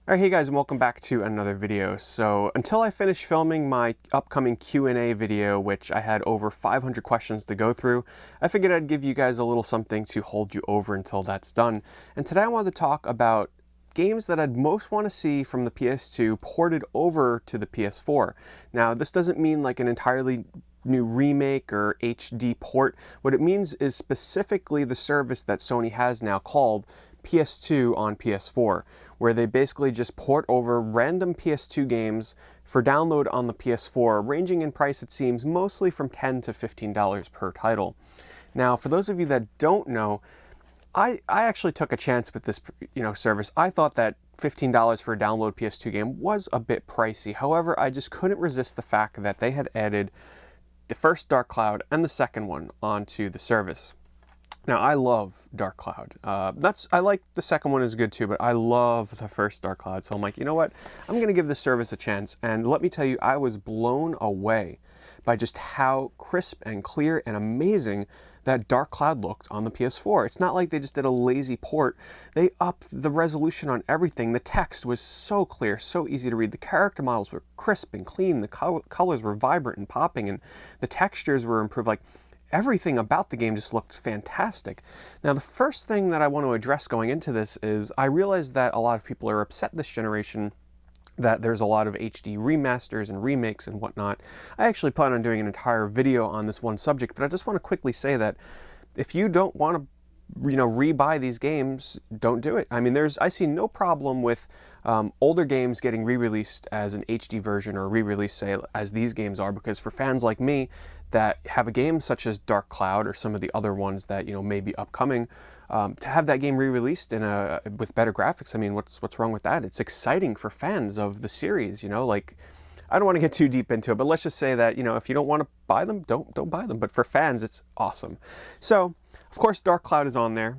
Alright, hey guys, and welcome back to another video. So until I finish filming my upcoming Q&A video, which I had over 500 questions to go through, I figured I'd give you guys a little something to hold you over until that's done. And today I wanted to talk about games that I'd most want to see from the PS2 ported over to the PS4. Now, this doesn't mean like an entirely new remake or HD port. What it means is specifically the service that Sony has now called PS2 on PS4, where they basically just port over random PS2 games for download on the PS4, ranging in price, it seems, mostly from $10 to $15 per title. Now, for those of you that don't know, I actually took a chance with this service. I thought that $15 for a download PS2 game was a bit pricey. However, I just couldn't resist the fact that they had added the first Dark Cloud and the second one onto the service. Now, I love Dark Cloud. I like the second one is good too, but I love the first Dark Cloud. So I'm like, you know what? I'm going to give this service a chance. And let me tell you, I was blown away by just how crisp and clear and amazing that Dark Cloud looked on the PS4. It's not like they just did a lazy port. They upped the resolution on everything. The text was so clear, so easy to read. The character models were crisp and clean. The colors were vibrant and popping, and the textures were improved. Like, everything about the game just looked fantastic. Now, the first thing that I want to address going into this is I realize that a lot of people are upset this generation that there's a lot of HD remasters and remakes and whatnot. I actually plan on doing an entire video on this one subject, but I just want to quickly say that if you don't want to re-buy these games, don't do it. I mean, I see no problem with older games getting re-released as an HD version or re-released, say, as these games are, because for fans like me that have a game such as Dark Cloud or some of the other ones that, may be upcoming, to have that game re-released with better graphics, I mean, what's wrong with that? It's exciting for fans of the series, like, I don't want to get too deep into it, but let's just say that, if you don't want to buy them, don't buy them. But for fans, it's awesome. So, of course, Dark Cloud is on there.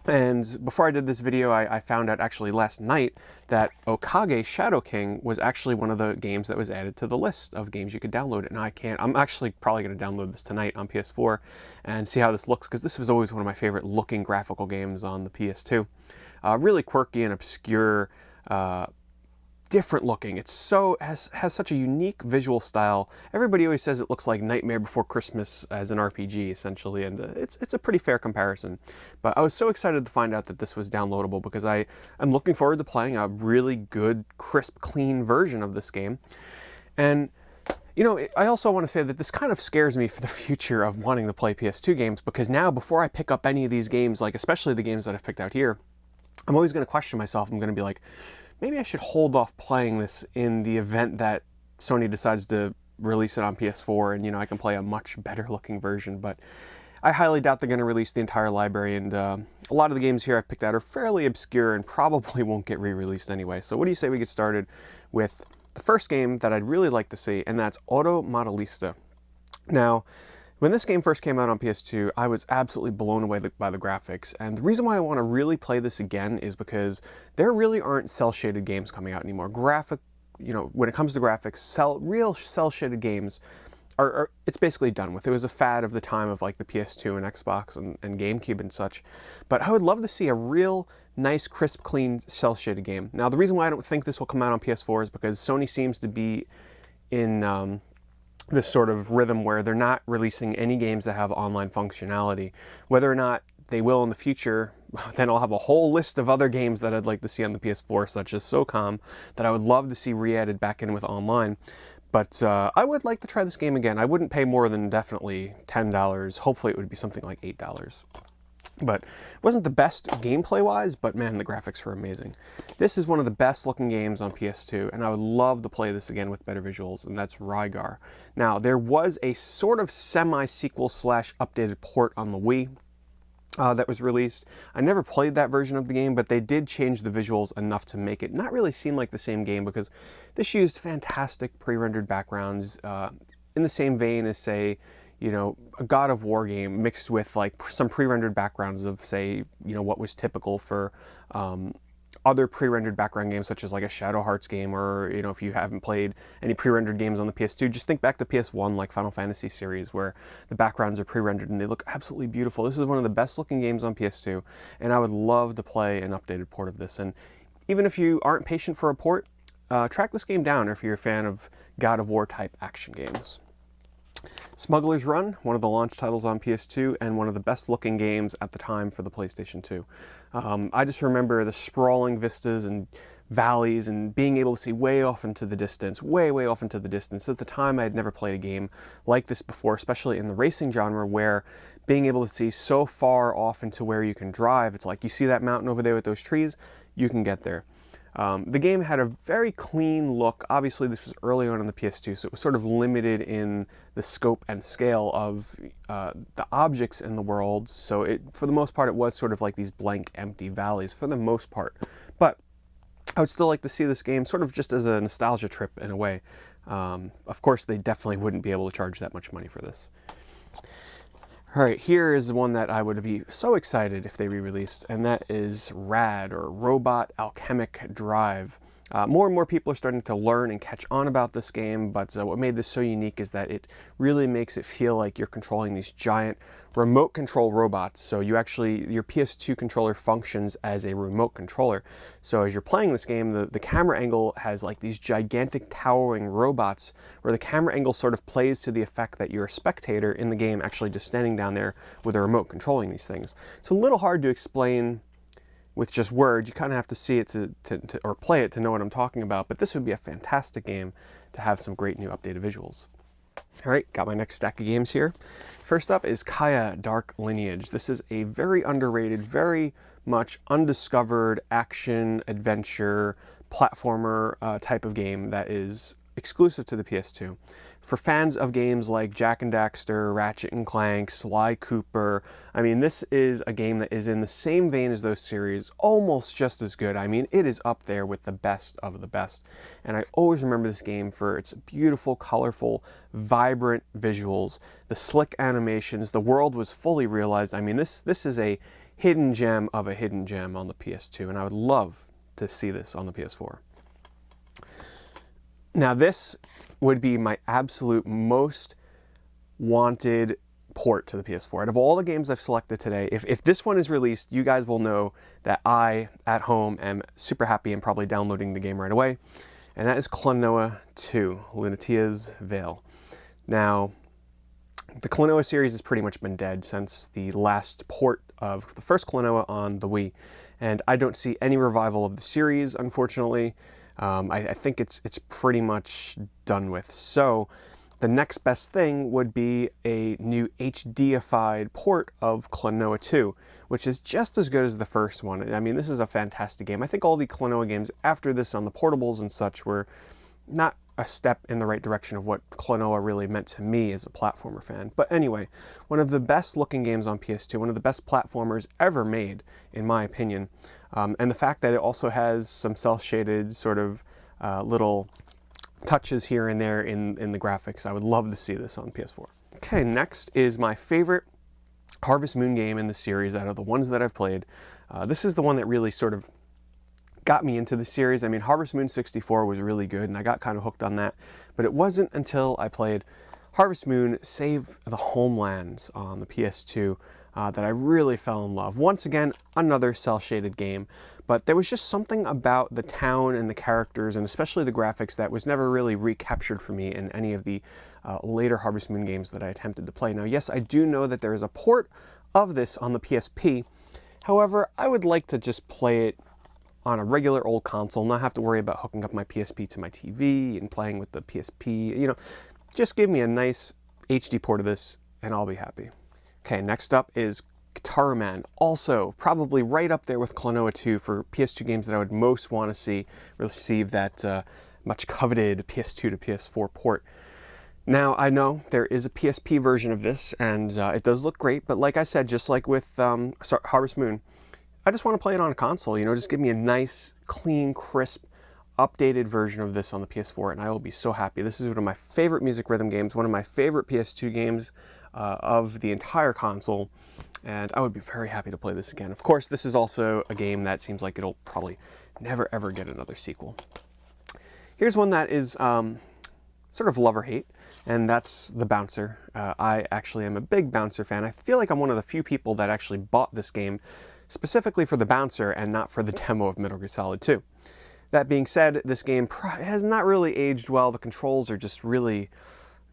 And before I did this video, I found out actually last night that Okage Shadow King was actually one of the games that was added to the list of games you could download. And I'm actually probably going to download this tonight on PS4 and see how this looks, because this was always one of my favorite looking graphical games on the PS2. Really quirky and obscure, different looking. It's has such a unique visual style. Everybody always says it looks like Nightmare Before Christmas as an RPG, essentially, and it's a pretty fair comparison. But I was so excited to find out that this was downloadable, because I am looking forward to playing a really good, crisp, clean version of this game. And I also want to say that this kind of scares me for the future of wanting to play PS2 games, because now, before I pick up any of these games, like especially the games that I've picked out here, I'm always going to question myself. I'm going to be like, maybe I should hold off playing this in the event that Sony decides to release it on PS4 and, I can play a much better looking version. But I highly doubt they're going to release the entire library, and a lot of the games here I've picked out are fairly obscure and probably won't get re-released anyway. So what do you say we get started with the first game that I'd really like to see, and that's Auto Modelista. Now, when this game first came out on PS2, I was absolutely blown away by the graphics, and the reason why I want to really play this again is because there really aren't cel-shaded games coming out anymore. When it comes to graphics, real cel-shaded games it's basically done with. It was a fad of the time of like the PS2 and Xbox and GameCube and such, but I would love to see a real nice, crisp, clean cel-shaded game. Now, the reason why I don't think this will come out on PS4 is because Sony seems to be in this sort of rhythm where they're not releasing any games that have online functionality. Whether or not they will in the future, then I'll have a whole list of other games that I'd like to see on the PS4, such as SOCOM, that I would love to see re-added back in with online. But I would like to try this game again. I wouldn't pay more than definitely $10. Hopefully it would be something like $8. But it wasn't the best gameplay-wise, but man, the graphics were amazing. This is one of the best looking games on PS2, and I would love to play this again with better visuals, and that's Rygar. Now, there was a sort of semi-sequel / updated port on the Wii that was released. I never played that version of the game, but they did change the visuals enough to make it not really seem like the same game, because this used fantastic pre-rendered backgrounds in the same vein as, say, a God of War game mixed with like some pre-rendered backgrounds of, say, what was typical for other pre-rendered background games, such as like a Shadow Hearts game, or, if you haven't played any pre-rendered games on the PS2, just think back to PS1, like Final Fantasy series, where the backgrounds are pre-rendered and they look absolutely beautiful. This is one of the best looking games on PS2, and I would love to play an updated port of this. And even if you aren't patient for a port, track this game down if you're a fan of God of War type action games. Smuggler's Run, one of the launch titles on PS2 and one of the best looking games at the time for the PlayStation 2. I just remember the sprawling vistas and valleys and being able to see way off into the distance, way off into the distance. At the time, I had never played a game like this before, especially in the racing genre, where being able to see so far off into where you can drive, it's like you see that mountain over there with those trees, you can get there. The game had a very clean look. Obviously, this was early on in the PS2, so it was sort of limited in the scope and scale of the objects in the world. So for the most part, it was sort of like these blank, empty valleys for the most part. But I would still like to see this game sort of just as a nostalgia trip in a way. Of course, they definitely wouldn't be able to charge that much money for this. All right, here is one that I would be so excited if they re-released, and that is RAD, or Robot Alchemic Drive. More and more people are starting to learn and catch on about this game, but what made this so unique is that it really makes it feel like you're controlling these giant remote control robots. So your PS2 controller functions as a remote controller. So as you're playing this game, the camera angle has like these gigantic towering robots where the camera angle sort of plays to the effect that you're a spectator in the game actually just standing down there with a remote controlling these things. It's a little hard to explain with just words. You kind of have to see it or play it to know what I'm talking about, but this would be a fantastic game to have some great new updated visuals. All right, got my next stack of games here. First up is Kaya Dark Lineage. This is a very underrated, very much undiscovered action, adventure, platformer type of game that is exclusive to the PS2. For fans of games like Jak and Daxter, Ratchet and Clank, Sly Cooper, I mean, this is a game that is in the same vein as those series, almost just as good. I mean, it is up there with the best of the best. And I always remember this game for its beautiful, colorful, vibrant visuals, the slick animations, the world was fully realized. I mean, this is a hidden gem of a hidden gem on the PS2, and I would love to see this on the PS4. Now this would be my absolute most wanted port to the PS4. Out of all the games I've selected today, if this one is released, you guys will know that I, at home, am super happy and probably downloading the game right away. And that is Klanoa II, Lunatia's Veil. Now, the Klanoa series has pretty much been dead since the last port of the first Klanoa on the Wii. And I don't see any revival of the series, unfortunately. I think it's pretty much done with. So the next best thing would be a new HD-ified port of Klanoa II, which is just as good as the first one. I mean, this is a fantastic game. I think all the Klanoa games after this on the portables and such were not a step in the right direction of what Klanoa really meant to me as a platformer fan. But anyway, one of the best looking games on PS2, one of the best platformers ever made, in my opinion. And the fact that it also has some cel-shaded sort of little touches here and there in the graphics. I would love to see this on PS4. Okay, next is my favorite Harvest Moon game in the series out of the ones that I've played. This is the one that really sort of got me into the series. I mean, Harvest Moon 64 was really good, and I got kind of hooked on that. But it wasn't until I played Harvest Moon Save the Homelands on the PS2 that I really fell in love. Once again, another cel-shaded game, but there was just something about the town and the characters, and especially the graphics, that was never really recaptured for me in any of the later Harvest Moon games that I attempted to play. Now, yes, I do know that there is a port of this on the PSP. However, I would like to just play it on a regular old console, not have to worry about hooking up my PSP to my TV and playing with the PSP. You know, just give me a nice HD port of this and I'll be happy. Okay, next up is Guitar Man, also probably right up there with Klanoa II for PS2 games that I would most want to see receive that much coveted PS2 to PS4 port. Now, I know there is a PSP version of this, and it does look great, but like I said, just like with Harvest Moon, I just want to play it on a console, you know, just give me a nice, clean, crisp, updated version of this on the PS4, and I will be so happy. This is one of my favorite music rhythm games, one of my favorite PS2 games of the entire console, and I would be very happy to play this again. Of course, this is also a game that seems like it'll probably never ever get another sequel. Here's one that is sort of love or hate, and that's The Bouncer. I actually am a big Bouncer fan. I feel like I'm one of the few people that actually bought this game specifically for the bouncer and not for the demo of Metal Gear Solid 2. That being said, this game has not really aged well. The controls are just really...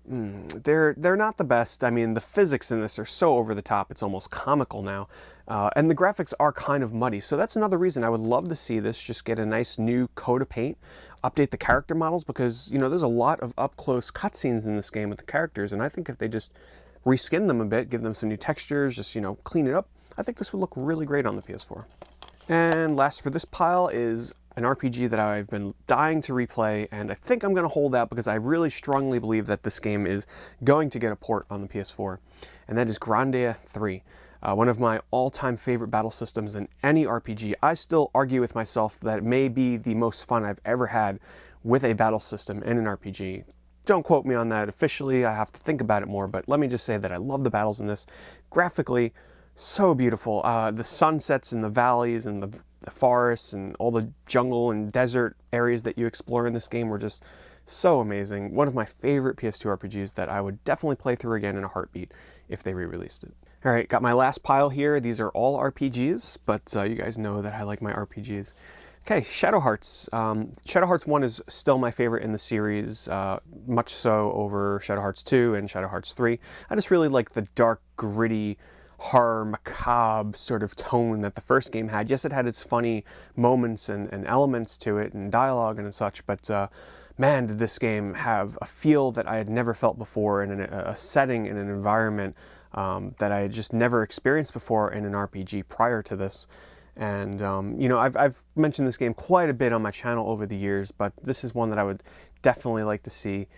they're not the best. I mean, the physics in this are so over the top, it's almost comical now. And the graphics are kind of muddy, so that's another reason I would love to see this just get a nice new coat of paint, update the character models, because, you know, there's a lot of up-close cutscenes in this game with the characters, and I think if they just reskin them a bit, give them some new textures, just, you know, clean it up, I think this would look really great on the PS4. And last for this pile is an RPG that I've been dying to replay, and I think I'm going to hold out because I really strongly believe that this game is going to get a port on the PS4, and that is Grandia III. One of my all-time favorite battle systems in any RPG. I still argue with myself that it may be the most fun I've ever had with a battle system in an RPG. Don't quote me on that officially, I have to think about it more, but let me just say that I love the battles in this. Graphically, so beautiful. The sunsets in the valleys and the forests and all the jungle and desert areas that you explore in this game were just so amazing. One of my favorite PS2 RPGs that I would definitely play through again in a heartbeat if they re-released it. Alright, got my last pile here. These are all RPGs, but you guys know that I like my RPGs. Okay, Shadow Hearts. Shadow Hearts 1 is still my favorite in the series, much so over Shadow Hearts 2 and Shadow Hearts 3. I just really like the dark, gritty, horror, macabre sort of tone that the first game had. Yes, it had its funny moments and elements to it and dialogue and such, but man, did this game have a feel that I had never felt before, and a setting and an environment that I had just never experienced before in an RPG prior to this. And, you know, I've mentioned this game quite a bit on my channel over the years, but this is one that I would definitely like to see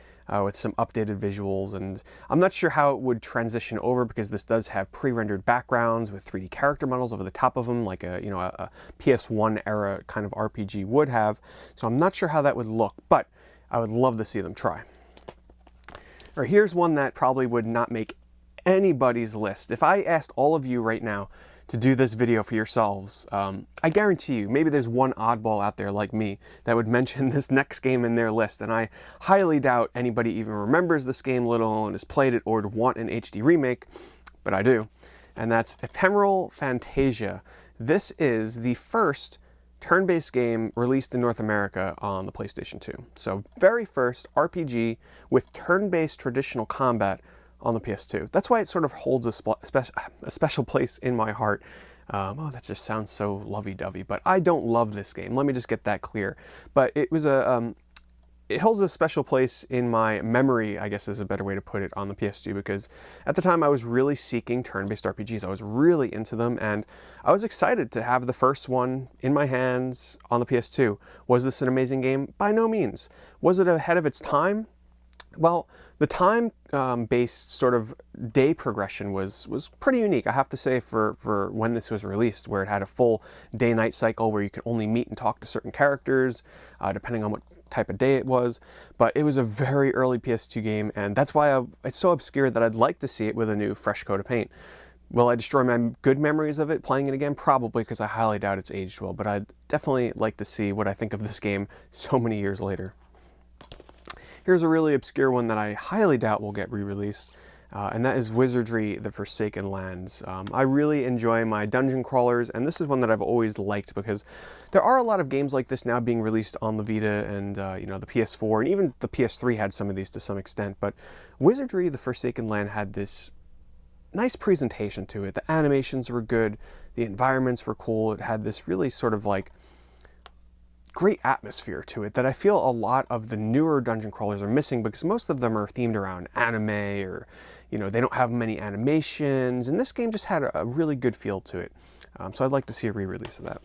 with some updated visuals. And I'm not sure how it would transition over, because this does have pre-rendered backgrounds with 3D character models over the top of them, like a PS1 era kind of RPG would have. So I'm not sure how that would look, but I would love to see them try. All right, here's one that probably would not make anybody's list. If I asked all of you right now to do this video for yourselves, I guarantee you, maybe there's one oddball out there like me that would mention this next game in their list, and I highly doubt anybody even remembers this game, let alone has played it or would want an HD remake, but I do. And that's Emeril Fantasia. This is the first turn-based game released in North America on the PlayStation 2. So very first RPG with turn-based traditional combat on the PS2. That's why it sort of holds a special place in my heart. Oh, that just sounds so lovey-dovey, but I don't love this game. Let me just get that clear. But it was it holds a special place in my memory, I guess is a better way to put it, on the PS2, because at the time I was really seeking turn-based RPGs. I was really into them, and I was excited to have the first one in my hands on the PS2. Was this an amazing game? By no means. Was it ahead of its time? Well, the time-based sort of day progression was pretty unique, I have to say, for when this was released, where it had a full day-night cycle where you could only meet and talk to certain characters, depending on what type of day it was. But it was a very early PS2 game, and that's why it's so obscure that I'd like to see it with a new, fresh coat of paint. Will I destroy my good memories of it playing it again? Probably, because I highly doubt it's aged well, but I'd definitely like to see what I think of this game so many years later. Here's a really obscure one that I highly doubt will get re-released, and that is Wizardry: The Forsaken Lands. I really enjoy my dungeon crawlers, and this is one that I've always liked, because there are a lot of games like this now being released on the Vita and you know, the PS4, and even the PS3 had some of these to some extent, but Wizardry: The Forsaken Land had this nice presentation to it. The animations were good, the environments were cool, it had this really sort of like great atmosphere to it that I feel a lot of the newer dungeon crawlers are missing, because most of them are themed around anime, or, you know, they don't have many animations, and this game just had a really good feel to it. So I'd like to see a re-release of that.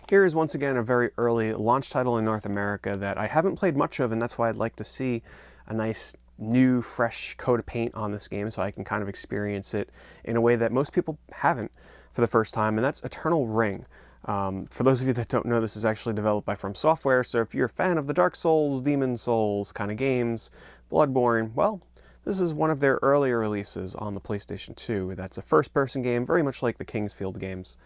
Here is once again a very early launch title in North America that I haven't played much of, and that's why I'd like to see a nice new fresh coat of paint on this game so I can kind of experience it in a way that most people haven't for the first time, and that's Eternal Ring. For those of you that don't know, this is actually developed by From Software, so if you're a fan of the Dark Souls, Demon Souls kind of games, Bloodborne, well, this is one of their earlier releases on the PlayStation 2. That's a first-person game, very much like the Kingsfield games.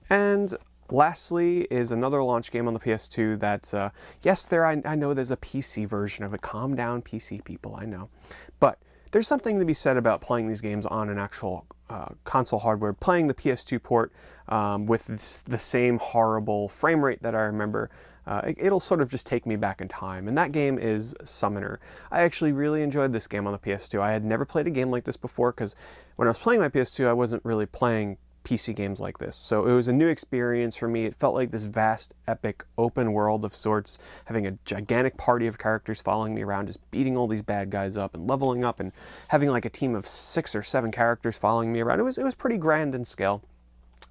And lastly is another launch game on the PS2 that, yes, I know there's a PC version of it. Calm down, PC people, I know. But there's something to be said about playing these games on an actual console hardware, playing the PS2 port with the same horrible frame rate that I remember. It'll sort of just take me back in time, and that game is Summoner. I actually really enjoyed this game on the PS2. I had never played a game like this before, because when I was playing my PS2, I wasn't really playing PC games like this. So it was a new experience for me. It felt like this vast, epic, open world of sorts, having a gigantic party of characters following me around, just beating all these bad guys up and leveling up, and having like a team of 6 or 7 characters following me around. It was pretty grand in scale.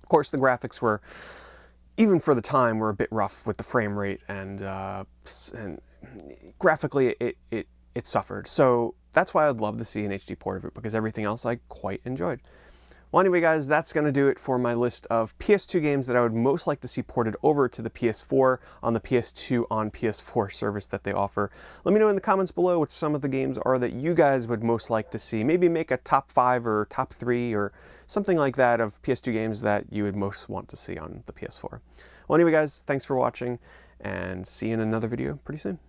Of course, the graphics were, even for the time, were a bit rough with the frame rate, and graphically it suffered. So that's why I'd love to see an HD port of it, because everything else I quite enjoyed. Well, anyway, guys, that's going to do it for my list of PS2 games that I would most like to see ported over to the PS4 on the PS2 on PS4 service that they offer. Let me know in the comments below what some of the games are that you guys would most like to see. Maybe make a top 5 or top 3 or something like that of PS2 games that you would most want to see on the PS4. Well, anyway, guys, thanks for watching, and see you in another video pretty soon.